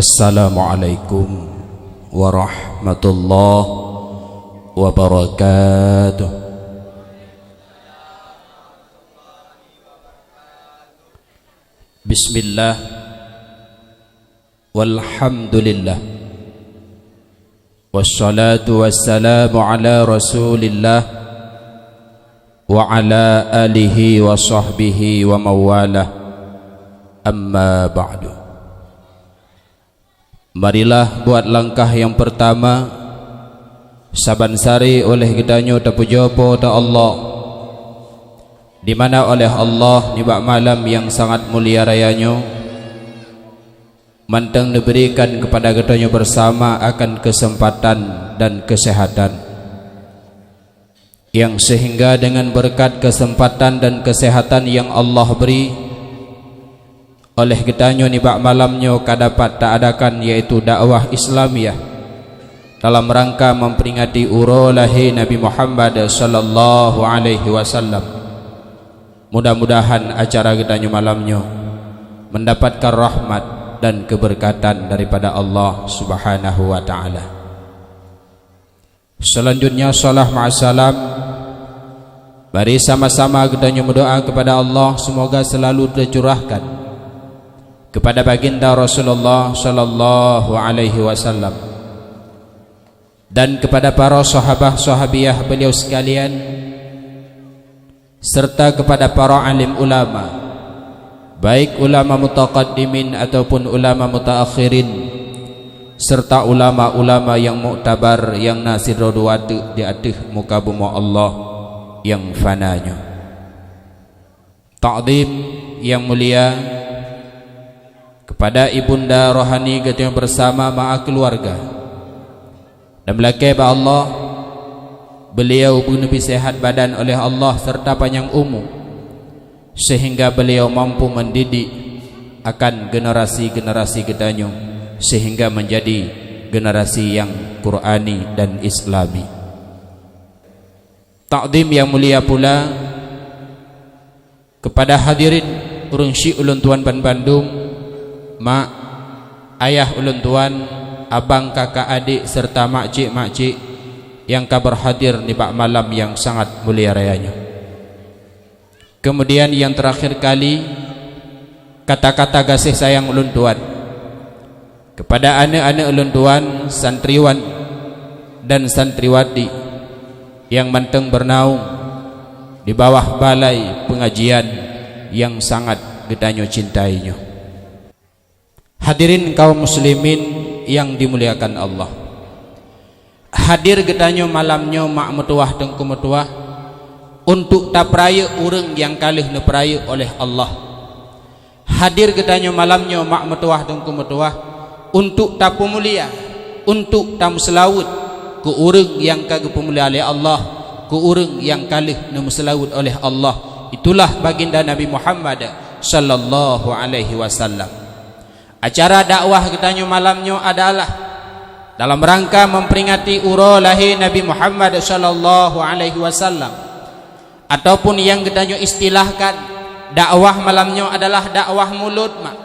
Assalamualaikum warahmatullahi wabarakatuh. Bismillah, walhamdulillah, wassalatu wassalamu ala rasulillah wa ala alihi wa sahbihi wa mawalah, amma ba'du. Marilah buat langkah yang pertama saban sari oleh gitanyo tapujopo ta Allah, di mana oleh Allah nibak malam yang sangat mulia rayanyo mantang diberikan kepada gitanyo bersama akan kesempatan dan kesehatan, yang sehingga dengan berkat kesempatan dan kesehatan yang Allah beri oleh gitanyo nibak malamnyo kadapat tak adakan, yaitu dakwah Islamiyah dalam rangka memperingati uro lahir Nabi Muhammad sallallahu alaihi wasallam. Mudah-mudahan acara gitanyo malamnyo mendapatkan rahmat dan keberkatan daripada Allah Subhanahu wa taala. Selanjutnya salam ma'asalam, mari sama-sama gitanyo berdoa kepada Allah semoga selalu tercurahkan kepada baginda Rasulullah sallallahu alaihi wasallam dan kepada para sahabat-sahabiah beliau sekalian, serta kepada para alim ulama, baik ulama mutaqaddimin ataupun ulama mutaakhirin, serta ulama-ulama yang muktabar yang nasir rodwatu di atas muka bumi Allah yang fananya. Ta'zim yang mulia kepada ibunda rohani kita yang bersama ma'a keluarga, dan belakang Allah beliau pun lebih sehat badan oleh Allah serta panjang umur, sehingga beliau mampu mendidik akan generasi-generasi kitanya sehingga menjadi generasi yang Qur'ani dan Islami. Ta'zim yang mulia pula kepada hadirin urang syik ulun tuan Ban Bandung, mak, ayah ulun tuan, abang, kakak, adik serta makcik-makcik yang kabar hadir di bak malam yang sangat mulia rayanya. Kemudian yang terakhir kali, kata-kata kasih sayang ulun tuan kepada anak-anak ulun tuan, santriwan dan santriwati yang manteng bernaung di bawah balai pengajian yang sangat gitanyo cintainya. Hadirin kaum muslimin yang dimuliakan Allah, hadir gitanyo malamnyo mak metuah tengku metuah untuk tapraya urang yang kalih nepraya oleh Allah. Hadir gitanyo malamnyo mak metuah tengku metuah untuk tapu mulia, untuk tamu selawut ke urang yang kagak pemulia oleh Allah, ke urang yang kalih nemu selawut oleh Allah. Itulah baginda Nabi Muhammad sallallahu alaihi wasallam. Acara dakwah gitanyo malamnyo adalah dalam rangka memperingati uro lahir Nabi Muhammad sallallahu alaihi wasallam, ataupun yang gitanyo istilahkan dakwah malamnyo adalah dakwah mulut mak.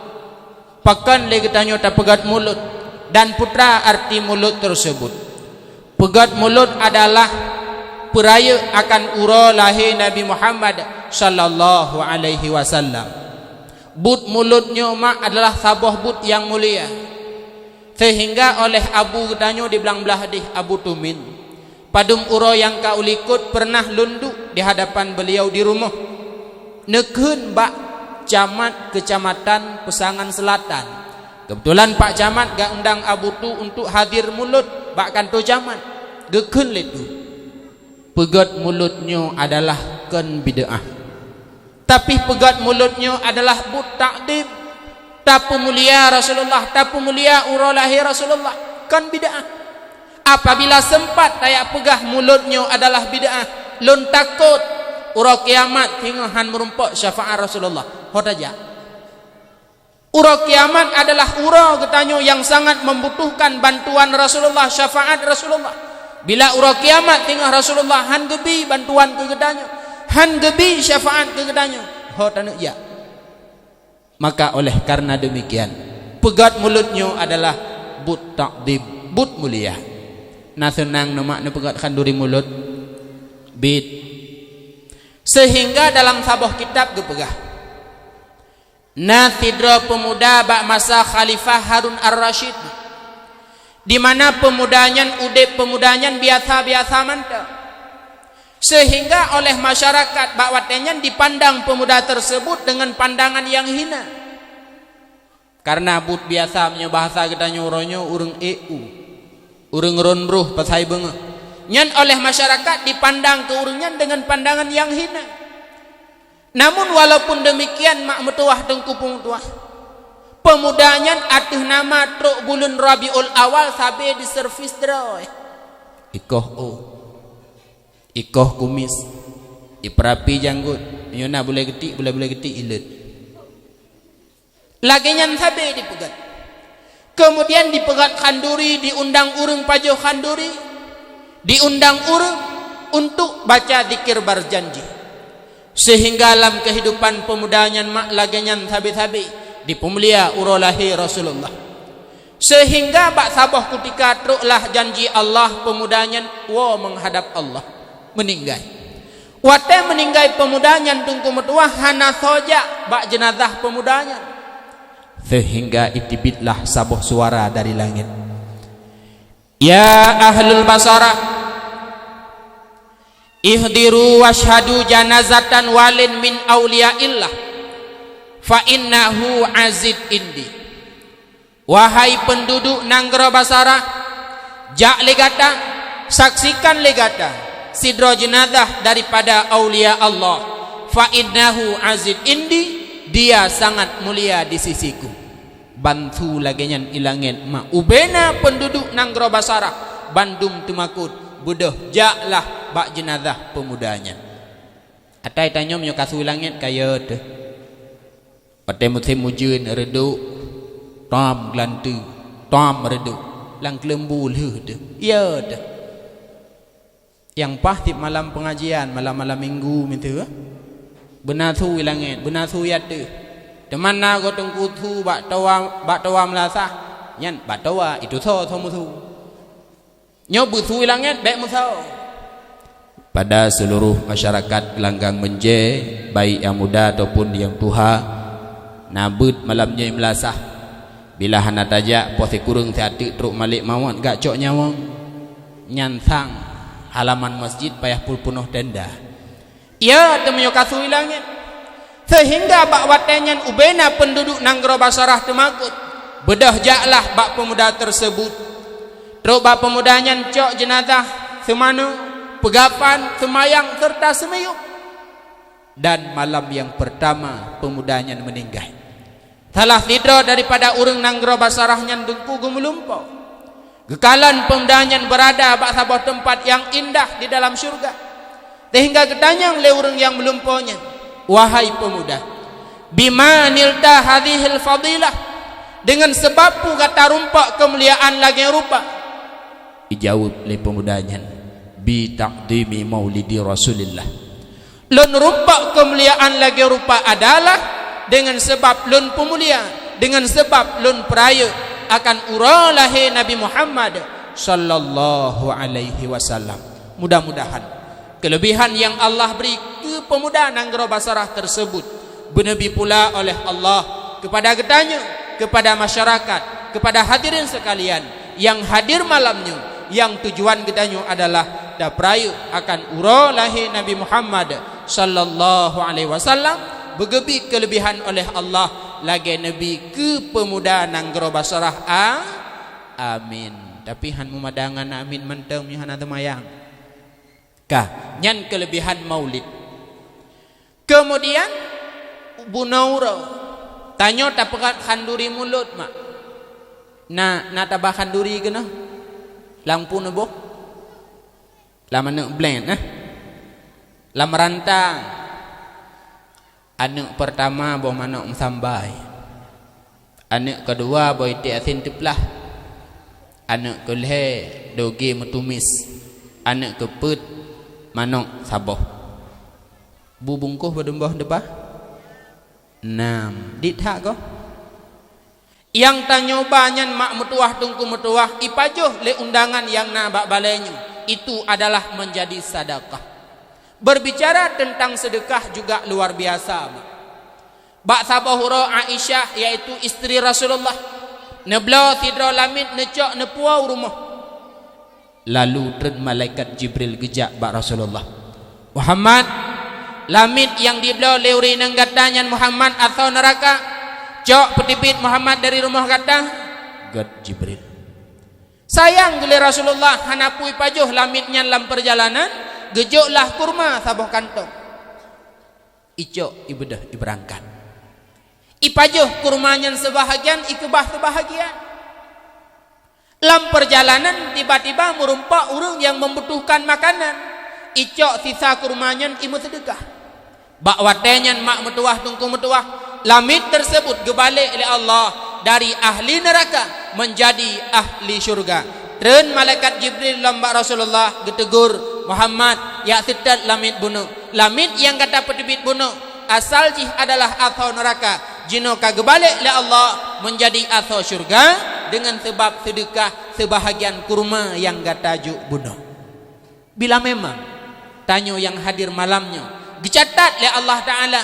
Pakan le gitanyo tak pegat mulut, dan putra arti mulut tersebut. Pegat mulut adalah peraya akan uro lahir Nabi Muhammad sallallahu alaihi wasallam. But mulutnya mak adalah sabah but yang mulia, sehingga oleh Abu gitanyo di belah di Abu Tumin padung uro yang kaulikut pernah lunduk di hadapan beliau di rumah nekun bak camat kecamatan Pesangan Selatan. Kebetulan Pak Camat gak undang Abu tu untuk hadir mulut bak kantor camat gekun letu. Pegat mulutnya adalah kan bid'ah, tapi pegat mulutnya adalah but takdim, tapu mulia Rasulullah, tapu mulia uro lahir Rasulullah, kan bid'ah. Apabila sempat tayak pegah mulutnya adalah bid'ah, lun takut uro kiamat hingga han merumpok syafaat Rasulullah. Hotaja uro kiamat adalah uro getanyo yang sangat membutuhkan bantuan Rasulullah, syafaat Rasulullah. Bila uro kiamat hingga Rasulullah han gebi bantuan ke getanyo, han gebi syafaat ke getanyo, ho tanu ya. Maka oleh karena demikian Pegat mulutnya adalah but takdim, but mulia. Nah senang nama ni pegat khanduri mulut bit. Sehingga dalam sabuh kitab gepegah Nathidra pemuda bak masa Khalifah Harun Ar-Rasyid, di mana pemudanya udip pemudanya biasa-biasa mantap, sehingga oleh masyarakat bak watenya dipandang pemuda tersebut dengan pandangan yang hina. Karena but biasa punya bahasa kita nyuronyo urang EU, urang ronruh pasai bengah. Nyan oleh masyarakat dipandang ke urangnya dengan pandangan yang hina. Namun walaupun demikian mak metuah tengkupung tuah, pemudanya atuh nama truk bulan Rabiul Awal sabe di servis droy. Ikoh kumis, iperapi janggut, nyona boleh getik ilet. Laginya sabe dipegat. Kemudian dipegat khanduri, diundang urang pajo khanduri, diundang urang untuk baca zikir berjanji. Sehingga dalam kehidupan pemudanya mak lagenyan sabi-sabi dipemulia urolahi Rasulullah. Sehingga bak saboh ketika truklah janji Allah pemudanya menghadap Allah meninggal. Wate meninggal pemudanya tungku metuah hana soja bak jenazah pemudanya. Sehingga itibitlah saboh suara dari langit. Ya ahlul basarah, ihdiru washhadu janazatan walin min awliyaillah fa innahu azid indi. Wahai penduduk Nanggara Basara, jak legata, saksikan legata sidro jenazah daripada aulia Allah. Fa innahu azid indi, dia sangat mulia di sisiku. Bantu lagenyan ilangin ma ubena penduduk Nanggara Basara Bandung Tumakut budoh jaklah bak jenazah pemudanya. Atai tanya menyo kasu langit kaya tu. Pada musim hujan redu, tam glantu, tam redu, lang kelembu leh tu. Ya tu. Yang pasti malam pengajian, malam-malam minggu minta. Benar tu langit, benar tu ya tu. Teman na go tengku tu bak tawa melasah. Nyan bak tawa itu so musuh. Nyobu tu langit baik musau. Pada seluruh masyarakat Gelanggang Menje, baik yang muda ataupun yang tua, nabut malamnya melasah. Bila hana tajak posi kurung hati truk malik mawon gak cok nyawang nyansang halaman masjid payah pul penuh tenda. Ya temenyo kasui langit. Sehingga bak watenyan ubena penduduk Nanggara Basarah Temakut bedah jaklah bak pemuda tersebut. Truk bak pemudanya cok jenazah semanu, pegapan, semayang serta semeyuk. Dan malam yang pertama pemudanya meninggal. Salah tidro daripada urang Nanggara Basarahnya dengku gemelumpau. Gekalan pemudanya berada bak sebuah tempat yang indah di dalam syurga. Sehingga ketanyang le urang yang melumpaunya, wahai pemuda, bima nilta hadhil fadilah, dengan sebab pu kata rumpak kemuliaan lagi rupa. Dijawab oleh pemudanya, bi taqdimi maulidi Rasulillah. Lun rumpak kemuliaan lagi rupa adalah dengan sebab lun pemulia, dengan sebab lun peraya akan uralahi Nabi Muhammad sallallahu alaihi wasallam. Mudah-mudahan kelebihan yang Allah beri ke pemuda Nanggara Basarah tersebut benabi pula oleh Allah kepada getanya, kepada masyarakat, kepada hadirin sekalian yang hadir malamnya, yang tujuan getanya adalah daprayu akan uralahi Nabi Muhammad sallallahu alaihi wasallam. Begebi kelebihan oleh Allah lagi Nabi ke pemuda Nanggara Basarah. Amin. Tapi han memadangan amin mentang han mayang. Kah nyan kelebihan maulid. Kemudian Bu Naura tanya tak pekat khanduri mulut mak. Na tabah khanduri kena. Lampu nebo. Lama nak blend Lama rantang. Anak pertama boh manok sambai. Anak kedua boh iti asin teplah. Anak kelhe doge metumis. Anak keput manok saboh. Bu bungkuh berdembah debah 6. Dit hak ko. yang tanyoba nyan mak metuah tungku metuah ipajuh le undangan yang na bak balenyu, itu adalah menjadi sedekah. Berbicara tentang sedekah juga luar biasa. Bak sabahura Aisyah, yaitu isteri Rasulullah, nebla tidra lamit necok nepuau rumah. Lalu tren malaikat Jibril gejak bak Rasulullah, Muhammad, lamit yang dibela leuri nang gatanyan Muhammad atau neraka, cok petipit Muhammad dari rumah kata. Gad Jibril, sayang gele Rasulullah, hanapui pajuh lamitnya dalam perjalanan, gejoklah kurma sabuh kantong. Icok ibadah iberangkat. Ipajuh kurmanya sebahagian, ikebah sebahagian. Dalam perjalanan tiba-tiba merumpak orang yang membutuhkan makanan. Icok sisa kurmanya imu sedekah. Bak watenya mak metuah tungku metuah. Lamit tersebut gebalik oleh Allah dari ahli neraka menjadi ahli syurga. Tren malaikat Jibril lambak Rasulullah getegur, Muhammad, ya setat lamit bunuh. Lamit yang kata petibit bunuh asal jih adalah asal neraka. Jino kagebalik oleh Allah menjadi asal syurga dengan sebab sedekah sebahagian kurma yang gatajuk bunuh. Bila memang tanyo yang hadir malamnya dicatat oleh Allah Ta'ala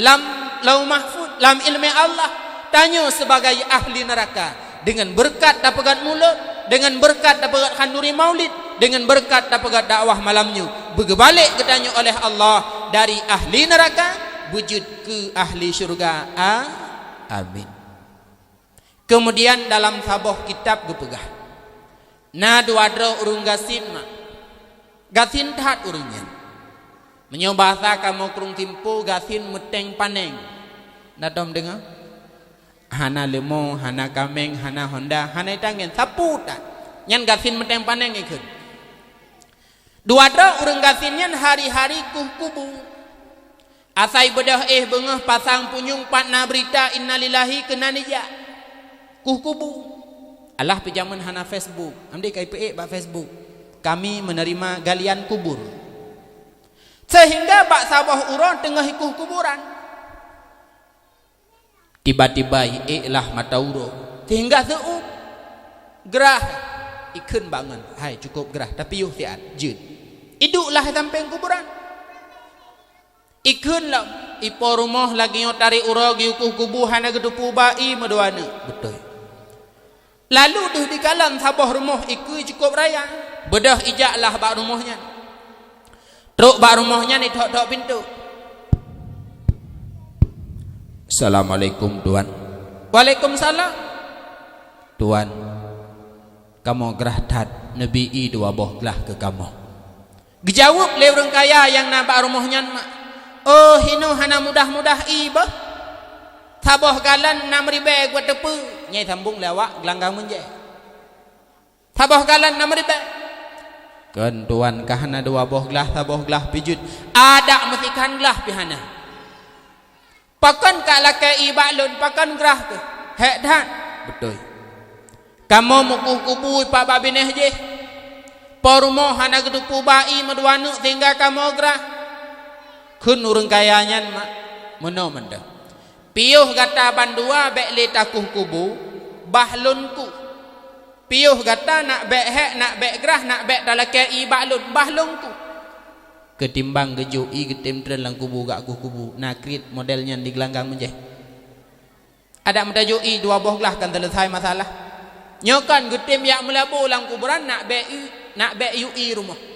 lam lau mahfud, lam ilmi Allah, tanyo sebagai ahli neraka dengan berkat dapat mulut, dengan berkat dapat khanduri maulid, dengan berkat dapat dakwah malamnya, berbalik ketanyo oleh Allah dari ahli neraka wujud ke ahli syurga. Amin. Kemudian dalam sabah kitab gepegah na duadra urung gasin mak gasin tat urungnya menyobasa kamu kurung timpu gasin meteng paneng nadom dengar hana lemo, hana kameng, hana honda, hana tangen saputan nyan gasin meteng paneng ikut duadra urung gasinnya hari-hari kubu asai bedah bengah pasang punyung patna berita innalillahi kenanija kubu Allah pejaman hana Facebook amdi KPE bak Facebook kami menerima galian kubur sehingga bak sabah uron tengah kuburan tiba-tiba lah mata uro sehingga seup gerah ikun bangun hai cukup gerah tapi yuh tiat jud iduklah sampai kuburan ikun lah ipo rumah lagi yang tarik ura giukuh kubuhan aga dupu bai meduana betul. Lalu duh di kalam sabah rumah iku cukup raya bedah ijaklah bak rumahnya truk bak rumahnya ni tok-tok pintu. Assalamualaikum tuan. Waalaikumsalam. Tuan, kamu gerah tat nabi i dua boh gelah ke kamu. Gejawab le orang kaya yang nampak rumahnya mak. Oh hino hana mudah-mudah iba sabah galan 6,000 buat tepu nyai sambung lewat gelanggang menje sabah galan 6,000 kan tuan kahana dua boh gelah sabah gelah pijut ada mesikan gelah pihana pakan kak lakai ibalun pakan gerah ke hek dah betul kamu mukuh kubu pak babineh je porumah hana gedupu bai meduanu sehingga kamu gerah kun urang kayanya mak meno menda piuh gata bandua bek le takuh kubu bahlunku piuh gata nak bek hek nak bek gerah nak bek dalakai bahlun bahlunku ketimbang gejui getem tren kubu gak kubu nakrit modelnya di gelanggang menjeh ada mentajui dua boh gelah kan selesai masalah nyokan getem yak melabu lang kuburan nak bek yui rumah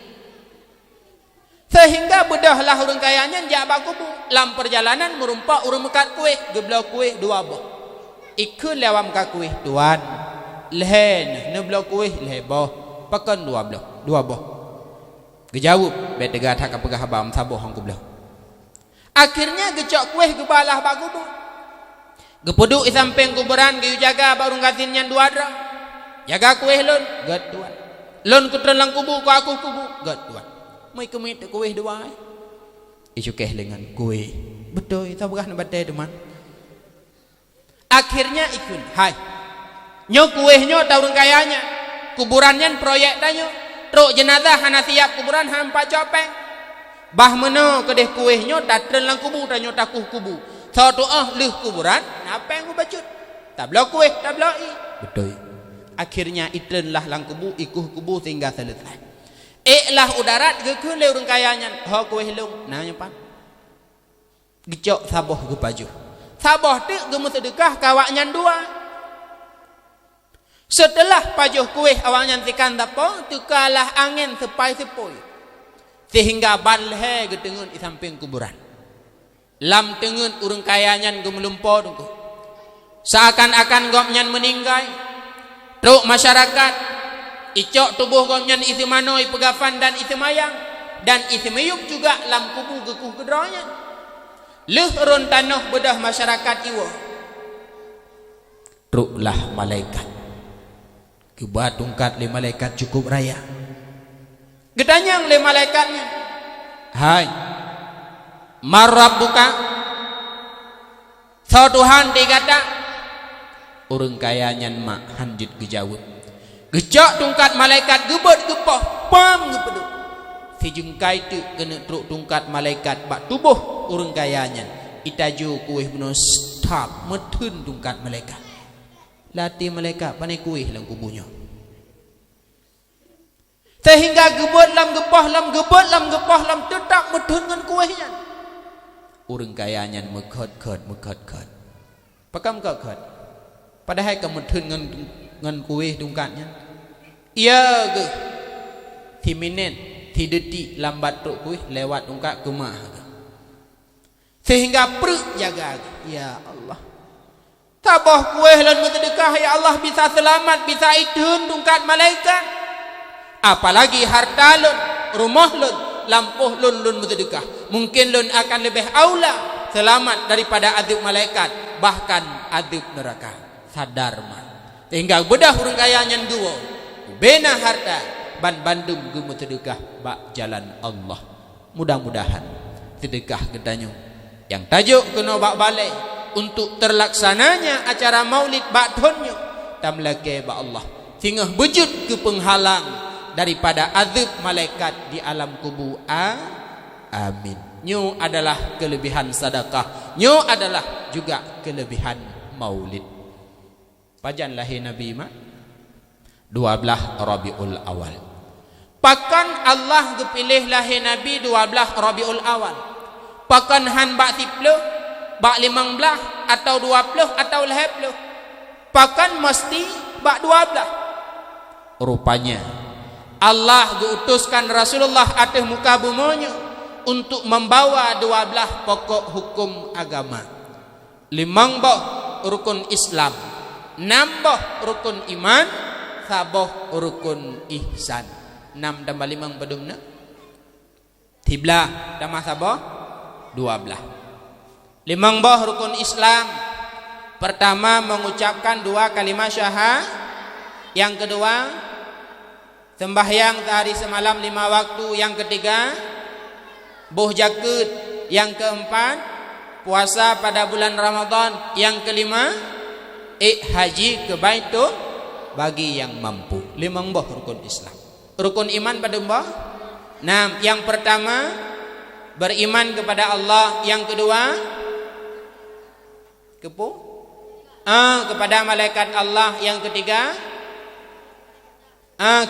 sehingga bedahlah urang kayanya jak bak kubu lam perjalanan merumpak urang mekat kuih geblau kuih dua boh ikun lewam ka kuih tuan lehen ne blau kuih leh boh pakan dua boh gejawab bet dega tak apegah bam saboh hang kublau akhirnya gecok kuih gebalah bak kubu gepeduk samping kuburan ge jaga barung gatinnya dua dra jaga kuih lon gat tuan lon kutren lang kubu ku aku kubu gat tuan mai kemit kuih dua isukeh dengan kuih betul itu bukan batai teman akhirnya ikun hai nyo kuihnya tahu kayanya kuburannya proyek tanyo truk jenazah hana siap kuburan hampa copeng bah meno kedeh kuihnya datren lang kubu tanyo takuh kubu satu leh kuburan apa yang bacut Tak belah kuih, tak belah i. Betul. Akhirnya itrenlah lang kubu, ikuh kubu sehingga selesai. Lah udarat ke le urang kayanya. Ho kuih long, nah nyapan. Gecok saboh ke baju. Saboh tu gemu sedekah kawaknya dua. Setelah pajuh kuih awaknya tikan tapo, tukalah angin sepai-sepoi. Sehingga balhe ke tengun di samping kuburan. Lam tengun urang kayanya gemelumpo tunggu. Seakan-akan gomnyan meninggal. Truk masyarakat icok tubuh gomnyan isi manoi pegafan dan isi mayang dan isi meyuk juga lam kubu gekuh kedronya. Lehrun tanah bedah masyarakat iwa. Truklah malaikat. Kebuat tungkat le malaikat cukup raya. Gedanyang le malaikatnya. Hai. Marabbuka. So Tuhan dikata urang kayanya mak hanjut gejawab. Gejak tungkat malaikat gebet gepoh pam gepeduk. Si jengkai tu kena truk tungkat malaikat bak tubuh urang kayanya. Itaju kuih benos stop metun tungkat malaikat. Lati malaikat pandai kuih dalam kubuhnya. Sehingga gebet lam gepoh lam gebet lam gepoh lam tetap metun dengan kuihnya. Urang kayanya mekot. Pakam kekot. Padahal kamu metun dengan kuih tungkatnya. Iya ke. Ti minit, ti detik lambat truk kuih lewat tungkat kemah. Sehingga perut jaga. Ya Allah. Tabah kuih dan bersedekah ya Allah bisa selamat, bisa idun tungkat malaikat. Apalagi harta lun, rumah lun, lampuh lun bersedekah. Mungkin lun akan lebih aula selamat daripada azab malaikat, bahkan azab neraka. Sadar mah. Sehingga bedah urang kayanya dua. Bena harta ban bandung gemu sedekah bak jalan Allah. Mudah-mudahan sedekah gedanyo yang tajuk kena bak balai untuk terlaksananya acara maulid bak tonyo tamlake ba Allah. Sehingga wujud ke penghalang daripada azab malaikat di alam kubur. Amin. Nyo adalah kelebihan sedekah. Nyo adalah juga kelebihan maulid. Pajan lahir Nabi mak 12 Rabiul Awal. Pakan Allah kepilih lahir Nabi 12 Rabiul Awal. Pakan han bak 10, bak 15 atau 20 atau 10. Pakan mesti bak 12. Rupanya Allah diutuskan Rasulullah atas muka bumonya untuk membawa 12 pokok hukum agama. 5 rukun Islam, 6 rukun iman, 3 rukun ihsan. 6 tambah 5 bedumna 13 tambah 12. 5 rukun Islam. Pertama mengucapkan 2 kalimat syahad. Yang kedua sembahyang sehari semalam 5 waktu. Yang ketiga buh jakut. Yang keempat puasa pada bulan Ramadan. Yang kelima haji ke Baitul bagi yang mampu. 5 rukun Islam. Rukun iman pada mbah. Nah, yang pertama beriman kepada Allah. Yang kedua kepada malaikat Allah. Yang ketiga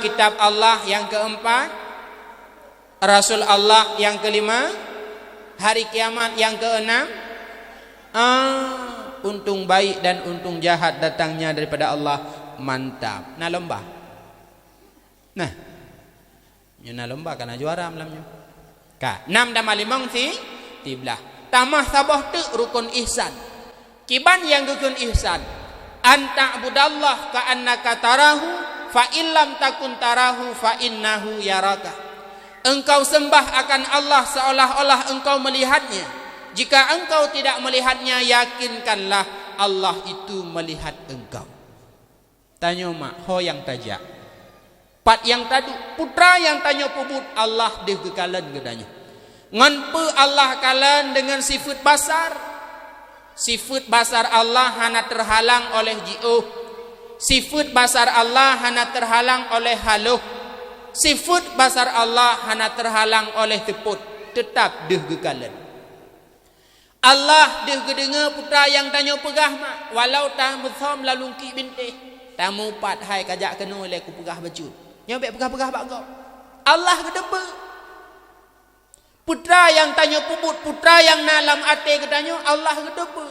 kitab Allah. Yang keempat Rasul Allah. Yang kelima hari kiamat. Yang keenam untung baik dan untung jahat datangnya daripada Allah. Mantap. Nah lomba. Nah, nyuna lomba kana juara malamnya. Ka 6 dan 5 si tiblah. Tamah sabah tu rukun ihsan. Kiban yang rukun ihsan. Anta budallah ka annaka tarahu fa illam takun tarahu fa innahu yaraka. Engkau sembah akan Allah seolah-olah engkau melihatnya. Jika engkau tidak melihatnya, yakinkanlah Allah itu melihat engkau. Tanya mak, ho yang tajak. Pat yang tadu, putra yang tanya pubut Allah deh kekalan gedanya. Nganpe Allah kalan dengan sifat basar. Sifat basar Allah hana terhalang oleh ji'uh. Sifat basar Allah hana terhalang oleh haluh. Sifat basar Allah hana terhalang oleh teput. Tetap deh kekalan. Allah dia gedenga putra yang tanya pegah mak walau tah mutham lalungki bintih tamu pat hai kajak kena oleh ku pegah baju nyobek pegah-pegah bak kau Allah gedebe putra yang tanya pubut putra yang nalam ate gedanya Allah gedebe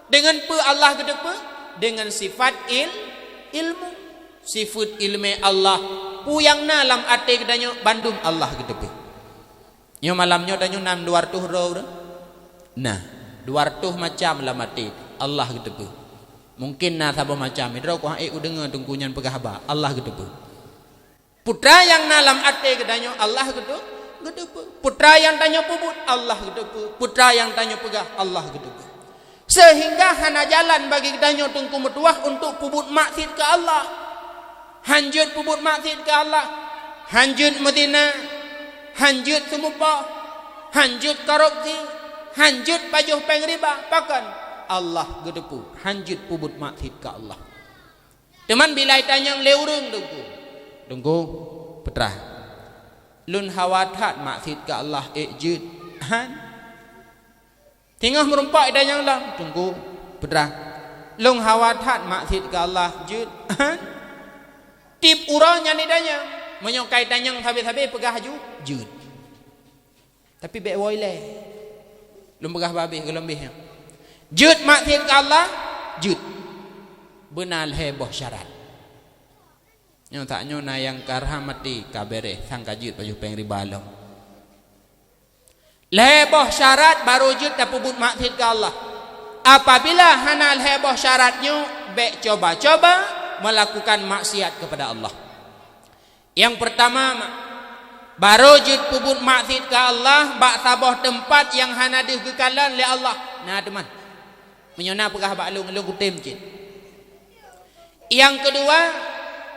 dengan pe Allah gedebe dengan sifat ilmu sifat ilmu Allah pu yang nalam ate gedanya bandung Allah gedebe nyo malamnya danyo 600 roh nah 200 macam lah mati Allah gedebe mungkin nah sabah macam idro ko ai udenga tungkunyan pegah ba Allah gedebe putra yang nalam ate gedanya Allah gedebe putra yang tanya pubut Allah gedebe putra yang tanya pegah Allah gedebe sehingga hana jalan bagi gedanya tungku metuah untuk pubut maksiat ke Allah hanjut pubut maksiat ke Allah hanjut Madinah hanjut semupa hanjut korupsi hanjut pajuh pengriba pakan Allah gedepu hanjut pubut maksiat ke Allah teman bila tanyang leurung tunggu petrah lun hawatat maksiat ke Allah ejud han tinggal merumpak tanyang lah tunggu petrah lun hawatat maksiat ke Allah jud han tip uranya ni tanyang menyokai tanyang habis-habis pegah jud tapi baik woi lum pegah babih ke lembihnya jud maksiat ke Allah jud benar heboh syarat nyo tak nyo na yang karhamati kabere sangka jud baju pengriba long heboh syarat baru jud tak pubut maksiat ke Allah apabila hanal heboh syaratnya baik coba-coba melakukan maksiat kepada Allah yang pertama baru jud pubut maksiat ke Allah bak sabah tempat yang hana dihgekalan oleh Allah nah teman menyona pegah bak lung kutim cit yang kedua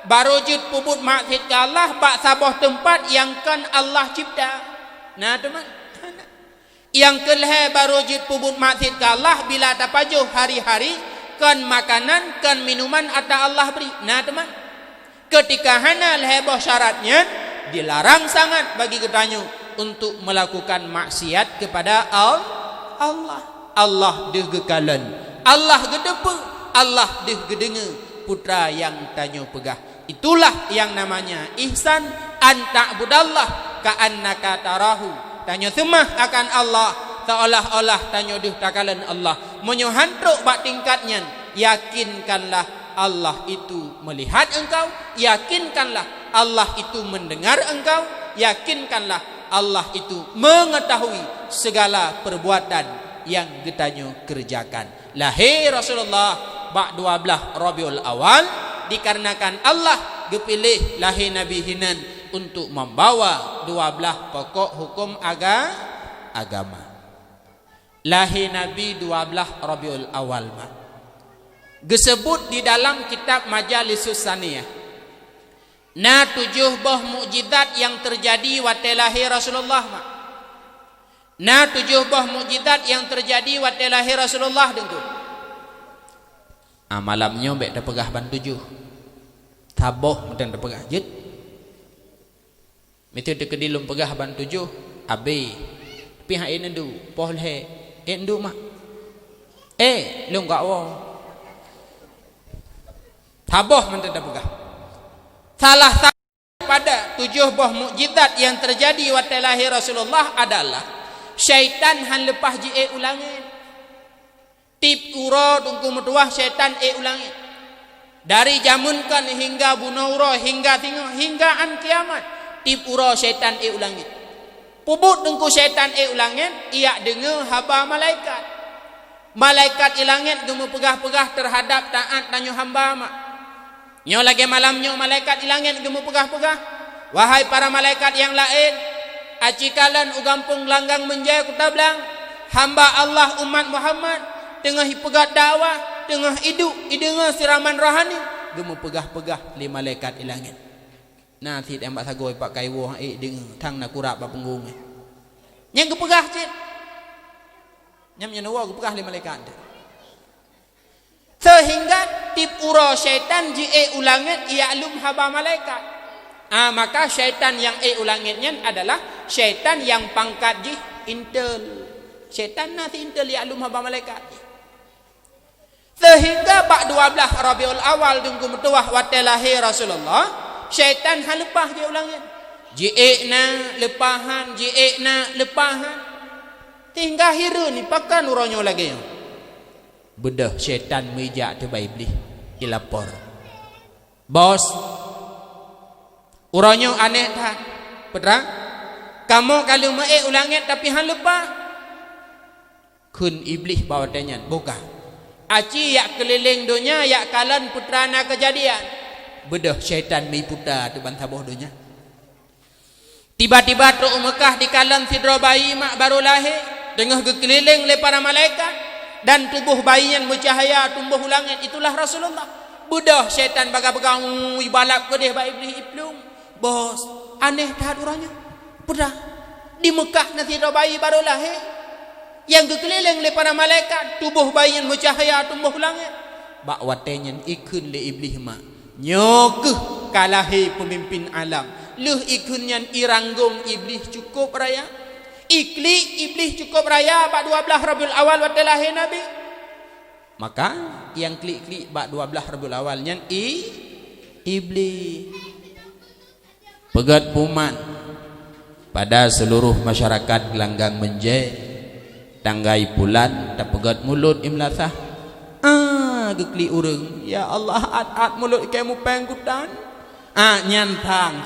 baru jud pubut maksiat ke Allah bak sabah tempat yang kan Allah cipta nah teman yang kelih baru jud pubut maksiat ke Allah bila tapajuh hari-hari kan makanan kan minuman atau Allah beri nah teman ketika hana heboh syaratnya dilarang sangat bagi ketanyu untuk melakukan maksiat kepada Allah. Allah dihgekalan, Allah gedepe, Allah dihgedenga putra yang tanyo pegah. Itulah yang namanya ihsan an ta'budallah ka'annaka tarahu. Tanyo semah akan Allah seolah-olah tanyo dihgekalan Allah. Monyo hantruk bak tingkatnya, yakinkanlah Allah itu melihat engkau, yakinkanlah Allah itu mendengar engkau, yakinkanlah Allah itu mengetahui segala perbuatan yang getanyo kerjakan. Lahir Rasulullah bak 12 Rabiul Awal dikarenakan Allah gepilih lahir Nabi Hinan untuk membawa 12 pokok hukum agama. Lahir Nabi 12 Rabiul Awal disebut di dalam kitab Majalisus Saniyah. Nah 7 buah mukjizat yang terjadi waktu lahir Rasulullah Nah 7 buah mukjizat yang terjadi waktu lahir Rasulullah tentu. Malamnya mbek dah pegah ban 7. Taboh mungkin dah pegah jid. Mesti dekedilum pegah ban 7 abe. Tapi hak ini ndu poh le ndu mak. Lung gak wo. Taboh mungkin dah pegah. Salah satu pada 7 buah mukjizat yang terjadi waktu lahir Rasulullah adalah syaitan han lepas ji ulangin. Tip ura tungku metuah syaitan ulangin. Dari jamun kan hingga bunaura hingga tengah hingga an kiamat. Tip ura syaitan ulangin. Pubut tungku syaitan ulangin ia dengar haba malaikat. Malaikat ilangin gemu pegah-pegah terhadap taat tanyo hamba mak. Nyo lagi malamnya malaikat ilangin gemu pegah-pegah. Wahai para malaikat yang lain, acikalan ugampung langgang menjaya kutablang hamba Allah umat Muhammad tengah pegat dakwah, tengah idengah siraman rohani, gemu pegah-pegah li malaikat ilangin. Nah si tembak sagoi pak kaiwo dengar tang nak kurap ba punggung. Nyang gepegah cit. Nyam nyawa gepegah li malaikat. Sehingga tip ura syaitan ji ulangit ya'lum haba malaikat. Maka syaitan yang ulangitnya adalah syaitan yang pangkat ji intel. Syaitan nanti intel li alum haba malaikat. Sehingga bak 12 Rabiul Awal dengku metuah wate lahir Rasulullah, syaitan halepah dia ulangan. Ji'ikna lepahan, ji'ikna lepahan. Tinggal hira ni pakan uronyo lagi. Bedah syaitan mijak tu baik iblis dilapor. Bos, uronyo aneh tak? Peterang? Kamu kalau ulangan tapi han lepah. Kun iblis bawa tanya, bukan. Aci yak keliling dunia yak kalan putrana kejadian. Bedah syaitan mai putra tu bantah boh dunia. Tiba-tiba tu Mekah di kalan sidra bayi mak baru lahir, tengah keliling oleh para malaikat dan tubuh bayi yang bercahaya tumbuh ulangan, itulah Rasulullah. Bedah syaitan baga-baga ibalak ke dia baik iblis iplung. Bos, aneh tak orangnya. Putra di Mekah nanti sidra bayi baru lahir, yang kekeliling oleh para malaikat, tubuh bayi yang bercahaya tumbuh langit. Bak watenya ikun le iblis mak nyokeh kalahi pemimpin alam. Leh ikun yang iranggung iblis cukup raya. Iklik iblis cukup raya bak 12 Rabiul Awal wate lahir Nabi. Maka yang klik-klik bak 12 Rabiul Awal nyan iblis. Pegat puman pada seluruh masyarakat gelanggang menje. Tanggai bulan tak pegat mulut imlasah. Gekli urang. Ya Allah at mulut kamu penggutan. Nyan thang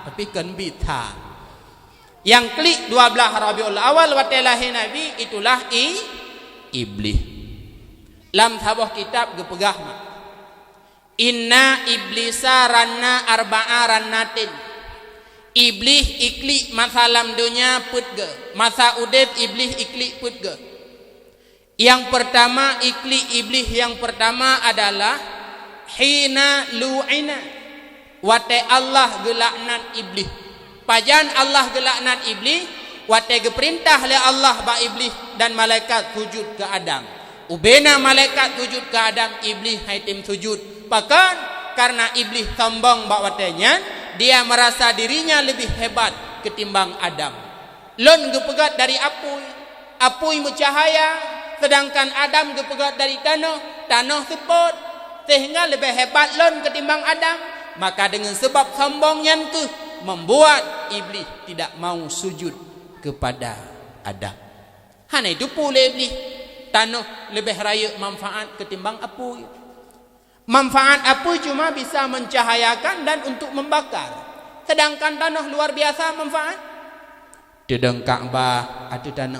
tapi kan bita. Yang klik 12 Rabiul Awal wate lahir Nabi itulah iblis. Lam sabah kitab gepegah mak. Inna iblisa ranna arba'a rannatin. Iblis iklik masa alam dunia putga, masa udip iblis iklik putga. Yang pertama iklik iblis yang pertama adalah hina lu'ina, wate Allah gelaknat iblis. Pajan Allah gelaknat iblis, wate geperintah le Allah ba iblis dan malaikat sujud ke Adam. Ubena malaikat sujud ke Adam, iblis haitim sujud. Bahkan karena iblis sombong ba watenya, dia merasa dirinya lebih hebat ketimbang Adam. Lon gepegat dari apui bercahaya, sedangkan Adam gepegat dari tanah seput, sehingga lebih hebat lon ketimbang Adam. Maka dengan sebab sombongnya itu membuat iblis tidak mau sujud kepada Adam. Hanya itu pula iblis, tanah lebih raya manfaat ketimbang apui. Manfaat api cuma bisa mencahayakan dan untuk membakar, sedangkan tanah luar biasa manfaat. Dedeng Ka'bah ada tanah,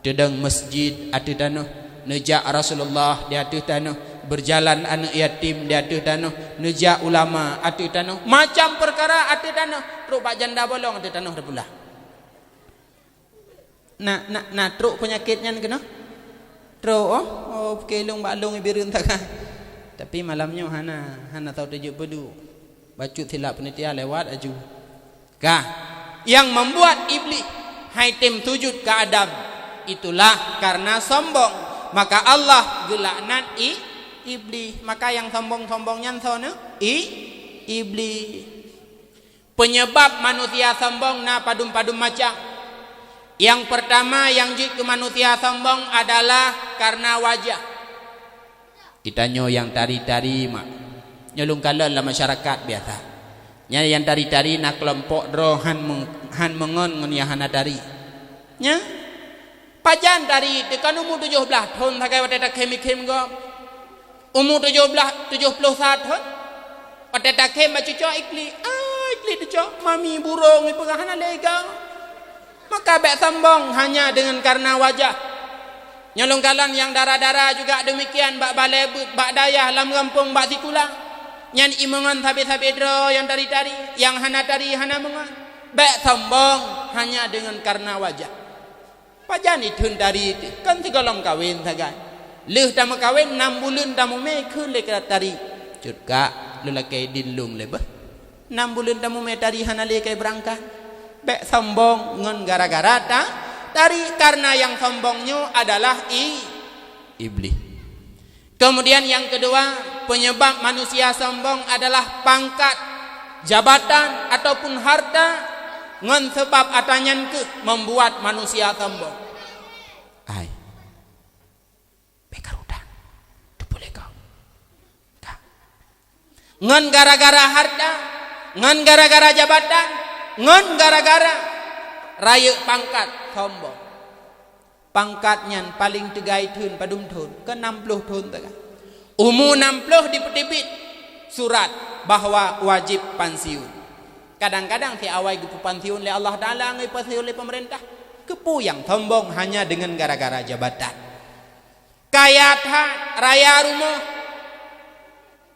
dedeng masjid ada tanah, nejak Rasulullah di atas tanah, berjalan anak yatim di atas tanah, nejak ulama ada tanah, macam perkara ada tanah. Truk pak janda bolong ada tanah pula. Nak truk penyakitnya kena. Truk kelung balung birun takkan. Tapi malamnya hana tahu tujuh bedu. Bacut silap penitia lewat aju. Yang membuat iblis haitim sujud ke Adam itulah karena sombong. Maka Allah gelaknat iblis. Maka yang sombong-sombongnya sana iblis. Penyebab manusia sombong na padum-padum macam. Yang pertama yang jika manusia sombong adalah karena wajah. Kitanya yang tari-tari mak nyelung kalah dalam masyarakat biasa. Yang tari-tari nak kelompok dro han mengon ngon ya hana tari. Nya pajan tari tekan umur 17 tahun sakai wate tak kem go. Umur 17 71 tahun wate tak kem bacuco ikli. Ikli tuco mami burung ipegahana legang. Maka bek sombong hanya dengan karena wajah. Nyolong kalan yang darah-darah juga demikian, bak balai bak dayah lam kampung bak sikulang. Nyan imongan sabi-sabi dro yang tari-tari, yang hana tari hana mengon. Bak sombong hanya dengan karena wajah. Pajan itu tari itu kan tigalom kawin sagai. Leh tamu kawin 6 bulan tamu me kun le tari. Cutka lu lakai dilung lebah. 6 bulan tamu me tari hana le kai berangkat. Bak sombong ngon gara-gara tari karena yang sombongnya adalah iblis. Kemudian yang kedua, penyebab manusia sombong adalah pangkat, jabatan ataupun harta. Ngon sebab atanyan ke membuat manusia sombong. ngan gara-gara harta, ngan gara-gara jabatan, ngan gara-gara raya pangkat sombong. Pangkatnya paling tegai thun padum thun ke 60 thun tak. Umur 60 dipetibit surat bahwa wajib pensiun. Kadang-kadang si awal gepu pensiun oleh Allah Taala ngai pensiun oleh pemerintah. Kepu yang sombong hanya dengan gara-gara jabatan. Kaya hat raya rumah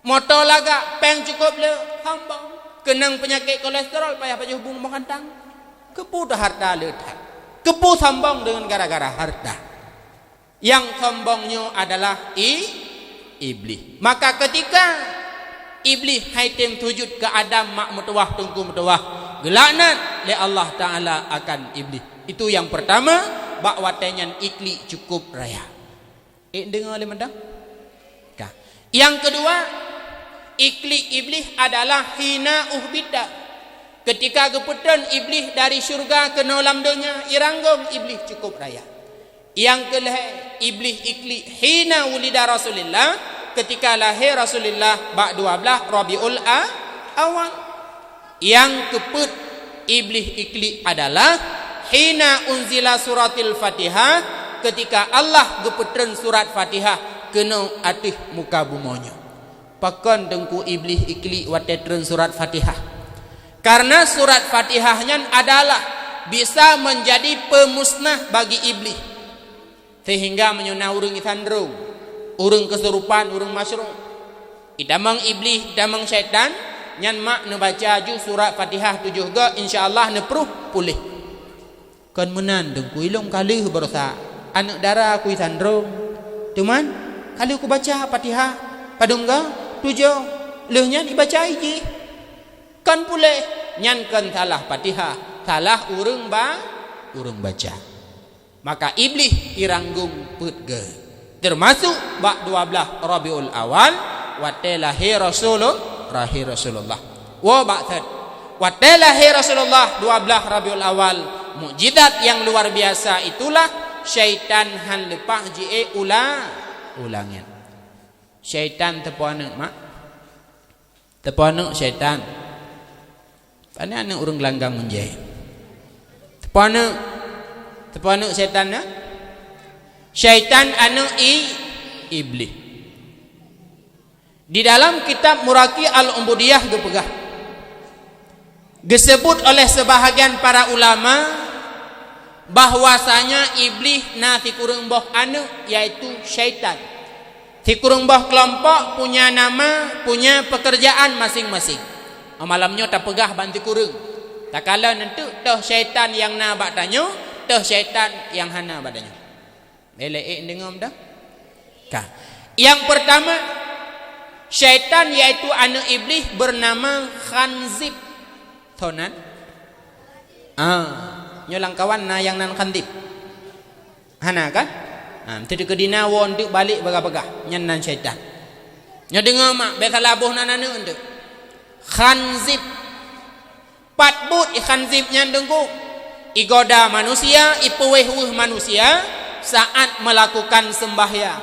motor laga peng cukup le sombong. Kenang penyakit kolesterol payah payah hubung makan tang. Kepu dah harta le tak. Kepu sombong dengan gara-gara harta. Yang sombongnya adalah iblis. Maka ketika iblis haitim sujud ke Adam mak mutuah tungku mutuah, gelaknat le Allah Taala akan iblis. Itu yang pertama, bakwatenyan ikli cukup raya. Dengar le mendang? Yang kedua, ikli iblis adalah hina uhbida. Ketika geputan iblis dari syurga ke nolam dunia, iranggung iblis cukup raya. Yang kelih iblis ikli hina wulida Rasulullah, ketika lahir Rasulullah bak 12 Rabiul Awal. Yang keput iblis ikli adalah hina unzila suratil Fatihah, ketika Allah geputan surat Fatihah kena atih muka bumonya. Pakon dengku iblis ikli watetren surat Fatihah. Karena surat Fatihahnya adalah bisa menjadi pemusnah bagi iblis. Sehingga menyunah urang isandrung, urang kesurupan, urang masyruq. Idamang iblis, idamang syaitan, nyan mak nebaca ju surat Fatihah 7 ge insyaallah nepruh pulih. Kan menan dengku ilung kali berosa anak darah ku isandrung. Cuman kali ku baca Fatihah padung ge 7 leuhnya dibaca hiji. Kan pulih nyankan salah Fatihah, salah urang baca. Maka iblis iranggung putge. Termasuk bak 12 Rabiul Awal wate lahir Rasulullah. Wa ba'd wate lahir Rasulullah 12 Rabiul Awal. Mukjizat yang luar biasa itulah syaitan han lepah je ulangan. Syaitan tepuana mak. Tepuana syaitan. Pana anak urang gelanggang menjai. Tepana syaitan na? Syaitan anak iblis. Di dalam kitab Muraki Al-Umbudiyah gepegah. Disebut oleh sebahagian para ulama bahwasanya iblis na si kurang boh anak yaitu syaitan. Si kurang boh kelompok punya nama, punya pekerjaan masing-masing. Malamnya tak pegah bantu kurung. Tak kala nanti toh syaitan yang na bak tanyo, toh syaitan yang hana badannya. Elek dengar dah? Yang pertama, syaitan yaitu anak iblis bernama Khanzib. Tonan? Nyolang kawan na yang nan Khanzib. Hana kan? Tidak kedina won untuk balik bagah-bagah nyan nan syaitan. Nyo dengar mak beta labuh nan untuk Khanzib patbut Khanzib nyandengku igoda manusia, ipuweh manusia saat melakukan sembahyang.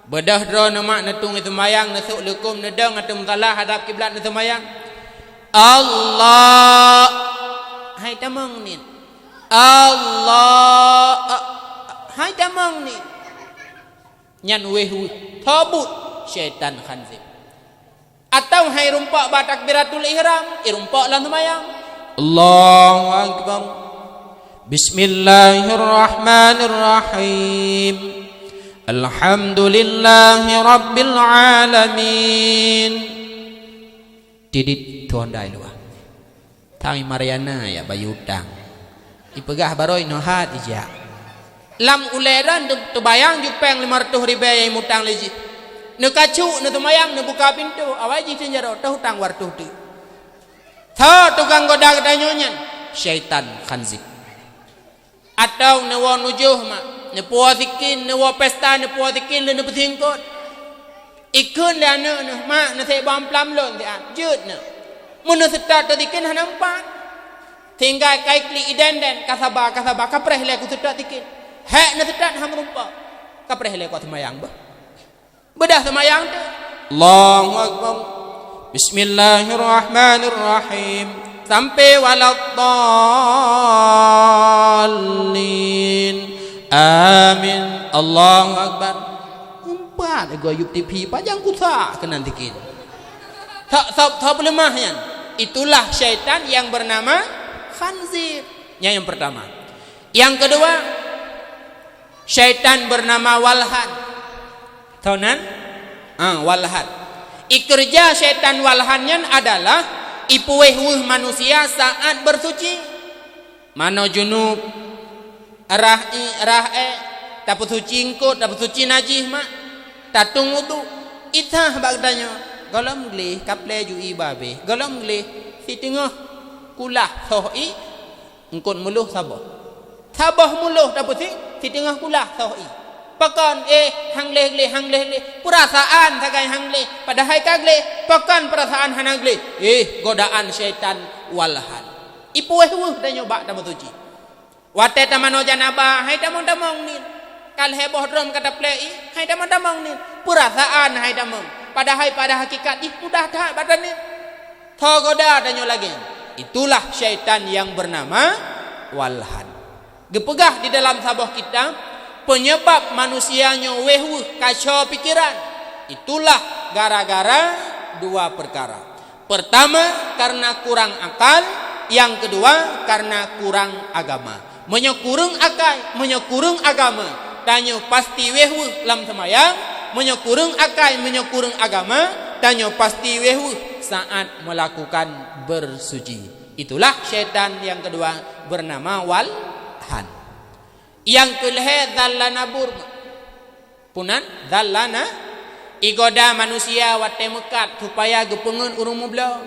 Bedah dro nama netung itu mayang nesuk lekum nedang atum talah hadap kiblat itu mayang. Allah hai tamang ni. Allah hai tamang ni. Nyan weh tabut syaitan Khanzib. Atau hai rumpak ba takbiratul ihram, irumpak lan semayang. Allahu akbar. Bismillahirrahmanirrahim. Alhamdulillahi rabbil alamin. Didit tuan dai luah. Tami Mariana ya bayutang. Ipegah baroi nohat ija. Lam uleran tu bayang jupeng 500 ribu yang mutang leji. Nekacu netumayang nebuka pintu awaji cenjaro tahu tang wartu tu. Tha tukang goda kedanyonya syaitan Khanzib. Atau newo nujuh mak, nepuwa zikin, newo pesta, nepuwa zikin le nepethingkot. Ikun le ana ne mak ne se bam plam lon ti an jeut ne. Mun ne setat zikin han empat. Tinggal kai kli idenden kasaba kapreh le ku setat zikin. Hek ne setat ham rumpa. Kapreh le ku semayang bah. Bedah semayang tu Allahu akbar. Bismillahirrahmanirrahim sampai waladdallin. Amin. Allahu akbar. Empat gua Ayub TV panjang kusa ke nanti kin. Tak lemahnya. Itulah syaitan yang bernama khanzir. Yang pertama. Yang kedua, syaitan bernama walhan. Tahu nan? Walhan. Ikerja syaitan walhannya adalah ipuweh manusia saat bersuci. Mano junub rahe dapat suci engko dapat suci najis mak tatung wudu itah bagdanya golom gleh kaple ju ibabe golom gleh si tengah kulah sohi engkon muluh sabah muluh dapat si tengah kulah sohi pakan hang leh perasaan sagai hang leh padahal kagle pakan perasaan hanang leh godaan syaitan walhan ipuweh danyo bak dapat suci. Wate tamano janaba hai tamong ni kal heboh drom kata plei hai tamong ni perasaan hai tamong pada hakikat sudah tak badan ni thogoda danyo lagi. Itulah syaitan yang bernama walhan. Gepegah di dalam sabah kita penyebab manusianya wehu kacau pikiran. Itulah gara-gara dua perkara. Pertama karena kurang akal, yang kedua karena kurang agama. Menyekurung akal, menyekurung agama, tanyo pasti wehu lam semayang. Menyekurung akal, menyekurung agama, tanyo pasti wehu saat melakukan bersuci. Itulah syaitan yang kedua bernama walhan. Yang kelih dallana bur punan dallana igoda manusia wate mekat supaya gepengun urung mubla.